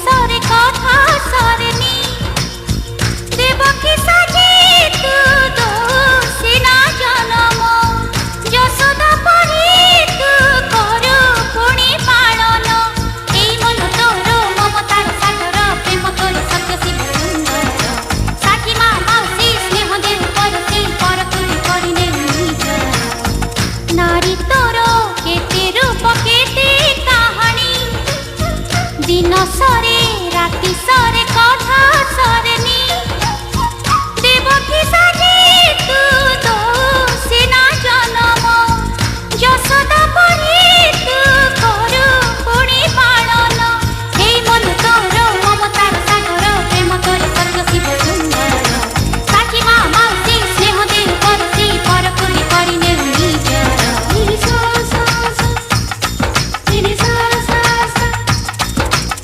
সরে কথা সরেনি দেবকী সাজে তু দোষী না জনম যশোদা পরি তু করু পুনি পালন এই মন তোর মমতার সাগর প্রেম করি সত্য শিব সুন্দর সাথী মা মাউসী স্নেহ দেব পরশী পর তুলি করিনে নিজ নারী তোর কেতে রূপ কেতে কাহাণী দিন সরে রাতি সরে কথা সরে